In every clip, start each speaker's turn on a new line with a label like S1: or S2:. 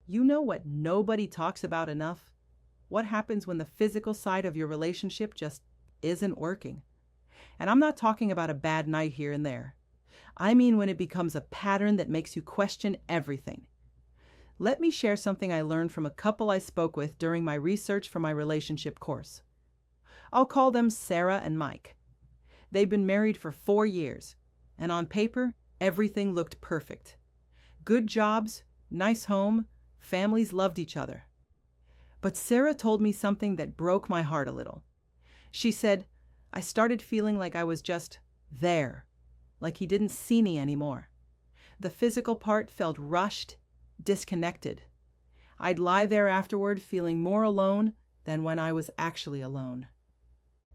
S1: You know what nobody talks about enough? What happens when the physical side of your relationship just isn't working? And I'm not talking about a bad night here and there. I mean when it becomes a pattern that makes you question everything. Let me share something I learned from a couple I spoke with during my research for my relationship course. I'll call them Sarah and Mike. They've been married for 4 years, and on paper, everything looked perfect. Good jobs, nice home, families loved each other. But Sarah told me something that broke my heart a little. She said, I started feeling like I was just there, like he didn't see me anymore. The physical part felt rushed, disconnected. I'd lie there afterward feeling more alone than when I was actually alone.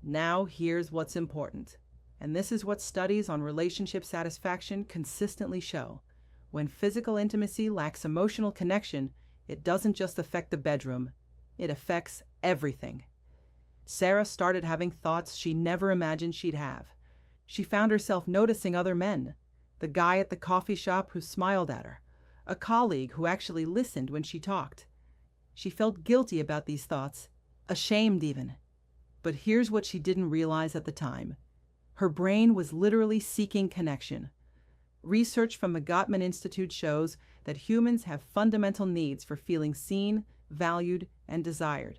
S1: Now here's what's important, and this is what studies on relationship satisfaction consistently show. When physical intimacy lacks emotional connection, it doesn't just affect the bedroom, it affects everything. Sarah started having thoughts she never imagined she'd have. She found herself noticing other men, the guy at the coffee shop who smiled at her, a colleague who actually listened when she talked. She felt guilty about these thoughts, ashamed even. But here's what she didn't realize at the time. Her brain was literally seeking connection. Research from the Gottman Institute shows that humans have fundamental needs for feeling seen, valued, and desired.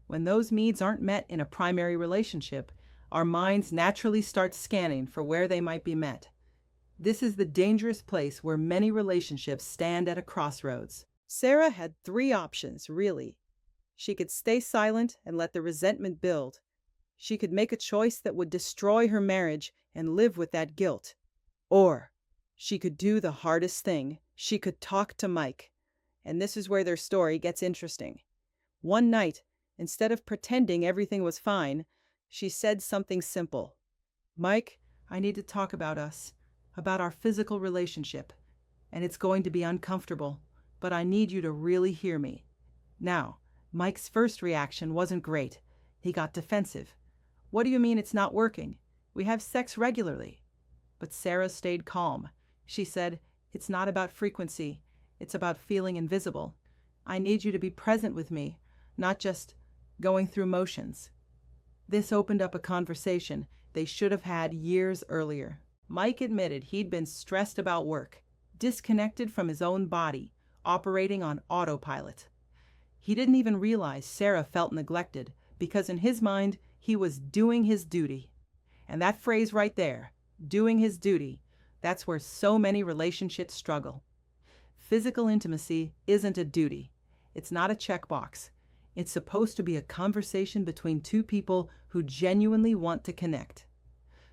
S1: When those needs aren't met in a primary relationship, our minds naturally start scanning for where they might be met. This is the dangerous place where many relationships stand at a crossroads. Sarah had three options, really. She could stay silent and let the resentment build. She could make a choice that would destroy her marriage and live with that guilt. Or she could do the hardest thing. She could talk to Mike. And this is where their story gets interesting. One night, instead of pretending everything was fine, she said something simple. Mike, I need to talk about us, about our physical relationship. And it's going to be uncomfortable, but I need you to really hear me. Now, Mike's first reaction wasn't great. He got defensive. What do you mean it's not working? We have sex regularly. But Sarah stayed calm. She said, it's not about frequency. It's about feeling invisible. I need you to be present with me, not just going through motions. This opened up a conversation they should have had years earlier. Mike admitted he'd been stressed about work, disconnected from his own body, operating on autopilot. He didn't even realize Sarah felt neglected because in his mind, he was doing his duty. And that phrase right there, doing his duty, that's where so many relationships struggle. Physical intimacy isn't a duty. It's not a checkbox. It's supposed to be a conversation between two people who genuinely want to connect.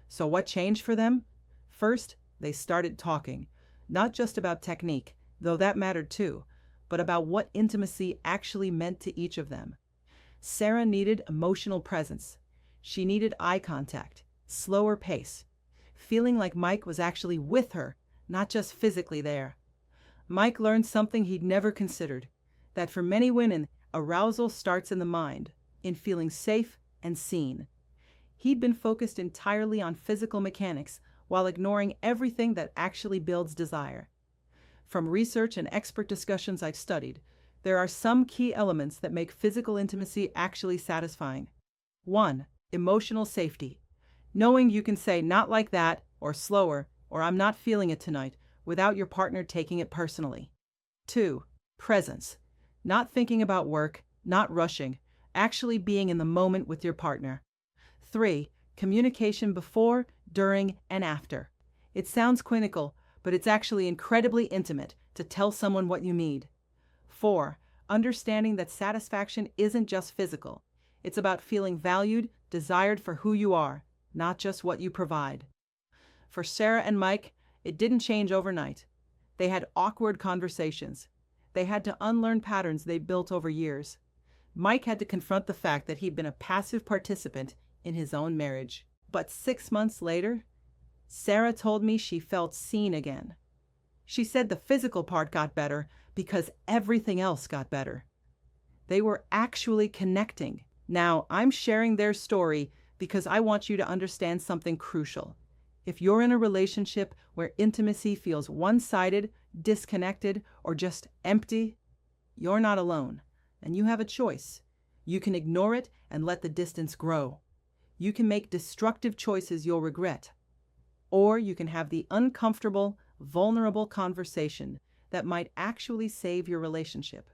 S1: So what changed for them? First, they started talking, not just about technique, though that mattered too, but about what intimacy actually meant to each of them. Sarah needed emotional presence. She needed eye contact, slower pace, feeling like Mike was actually with her, not just physically there. Mike learned something he'd never considered, that for many women, arousal starts in the mind, in feeling safe and seen. He'd been focused entirely on physical mechanics while ignoring everything that actually builds desire. From research and expert discussions I've studied, there are some key elements that make physical intimacy actually satisfying. 1. Emotional safety. Knowing you can say not like that, or slower, or I'm not feeling it tonight, without your partner taking it personally. 2. Presence. Not thinking about work, not rushing, actually being in the moment with your partner. 3. Communication before, during, and after. It sounds clinical, but it's actually incredibly intimate to tell someone what you need. 4. Understanding that satisfaction isn't just physical. It's about feeling valued, desired for who you are, not just what you provide. For Sarah and Mike, it didn't change overnight. They had awkward conversations. They had to unlearn patterns they built over years. Mike had to confront the fact that he'd been a passive participant in his own marriage. But 6 months later, Sarah told me she felt seen again. She said the physical part got better because everything else got better. They were actually connecting. Now, I'm sharing their story because I want you to understand something crucial. If you're in a relationship where intimacy feels one-sided, disconnected, or just empty, You're not alone, and you have a choice. You can ignore it and let the distance grow. You can make destructive choices you'll regret. Or you can have the uncomfortable, vulnerable conversation that might actually save your relationship.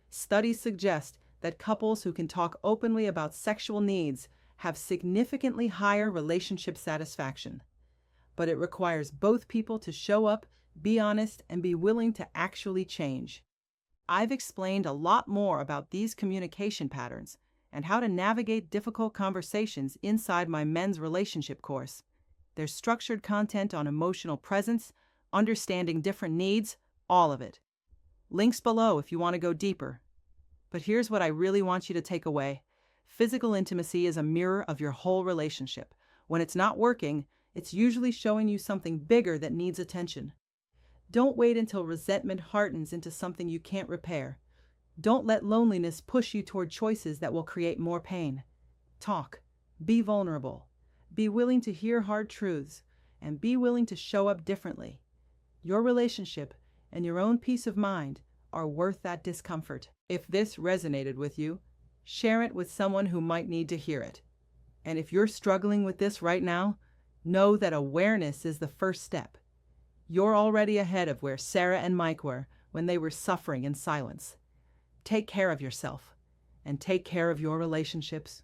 S1: Studies suggest that couples who can talk openly about sexual needs have significantly higher relationship satisfaction. But it requires both people to show up, be honest, and be willing to actually change. I've explained a lot more about these communication patterns and how to navigate difficult conversations inside my men's relationship course. There's structured content on emotional presence, understanding different needs, all of it. Links below if you want to go deeper. But here's what I really want you to take away. Physical intimacy is a mirror of your whole relationship. When it's not working, it's usually showing you something bigger that needs attention. Don't wait until resentment hardens into something you can't repair. Don't let loneliness push you toward choices that will create more pain. Talk. Be vulnerable. Be willing to hear hard truths, and be willing to show up differently. Your relationship and your own peace of mind are worth that discomfort. If this resonated with you, share it with someone who might need to hear it. And if you're struggling with this right now, know that awareness is the first step. You're already ahead of where Sarah and Mike were when they were suffering in silence. Take care of yourself and take care of your relationships.